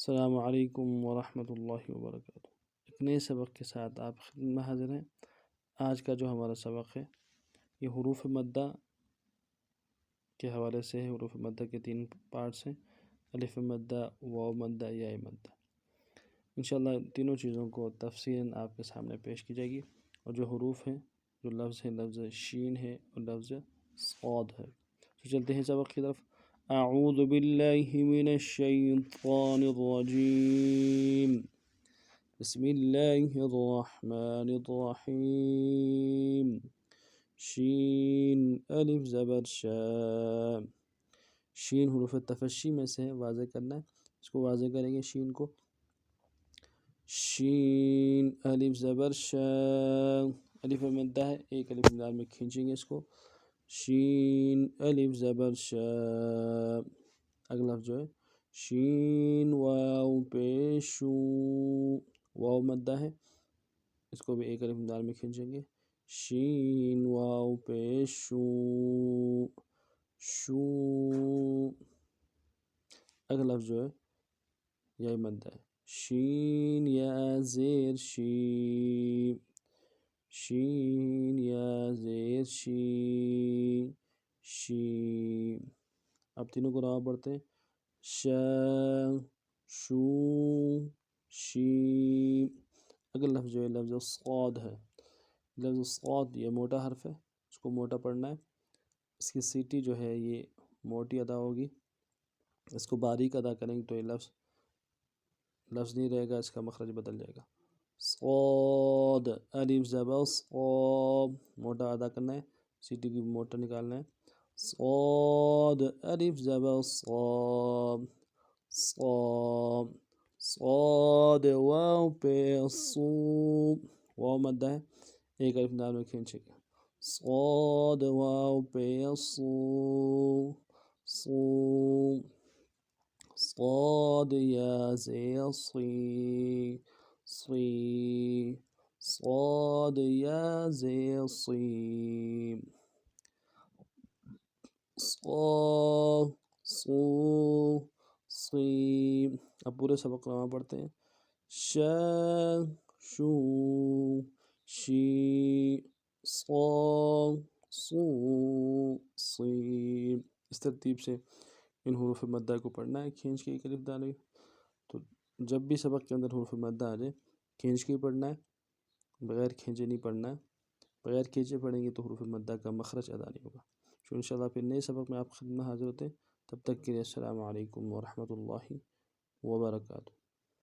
السلام علیکم ورحمۃ اللہ وبرکاتہ۔ ایک نئے سبق کے ساتھ آپ خدمت میں حاضر ہیں۔ آج کا جو ہمارا سبق ہے یہ حروف مدہ کے حوالے سے ہے۔ حروف مدہ کے 3 پارٹس ہیں: الف مدہ، واو مدہ، یا مدہ۔ انشاءاللہ تینوں چیزوں کو تفصیلاً آپ کے سامنے پیش کی جائے گی، اور جو حروف ہیں، جو لفظ ہیں، لفظ شین ہے اور لفظ صاد ہے۔ تو چلتے ہیں سبق کی طرف۔ اعوذ باللہ من الشیطان الرجیم، بسم اللہ الرحمن الرحیم۔ شین الف زبر شا۔ شین حروف تفشی میں سے ہے، واضح کرنا ہے، اس کو واضح کریں گے شین کو۔ شین الف زبر شا، الف مدہ ہے، ایک الف مدار میں کھینچیں گے اس کو۔ شین الف زبر شا۔ اگلا لفظ جو ہے شین واو پیشو، واو مدہ ہے، اس کو بھی ایک الف مدار میں کھینچیں گے۔ شین واو پیشو شو۔ اگلا لفظ جو ہے یا مدہ ہے، شین یا زیر شی، شین یا زیر شی شی۔ اب تینوں کو راہ پڑھتے ہیں، شا شو شی۔ اگلا لفظ جو ہے لفظ صاد ہے۔ لفظ صاد یہ موٹا حرف ہے، اس کو موٹا پڑھنا ہے، اس کی سیٹی جو ہے یہ موٹی ادا ہوگی۔ اس کو باریک ادا کریں گے تو یہ لفظ نہیں رہے گا، اس کا مخرج بدل جائے گا۔ صاد الف زبر صاد، موٹا ادا کرنا ہے، سیٹی کی موٹا نکالنا ہے۔ صاد الف زبر صاد صاد صاد واو پہ صو، واو مدہ ہے، ایک الف مدار میں کھینچیں گے۔ صاد واو پہ صو صو۔ صاد یا زیر صی صی، صاد یا زیر صی۔ صاد صو صی۔ اب پورے سبق کو نام پڑھتے ہیں، شا شو شی صاد صو صی۔ اس ترتیب سے ان حروف مدہ کو پڑھنا ہے، کھینچ کے ایک الف ڈالیں۔ تو جب بھی سبق کے اندر حروف مدہ آ جائے کھینچ کے ہی پڑھنا ہے، بغیر کھینچے نہیں پڑھنا ہے۔ بغیر کھینچے پڑھیں گے تو حروف مدہ کا مخرج ادا نہیں ہوگا۔ تو انشاءاللہ پھر نئے سبق میں آپ خدمت میں حاضر ہوتے ہیں، تب تک کے لیے السلام علیکم ورحمۃ اللہ وبرکاتہ۔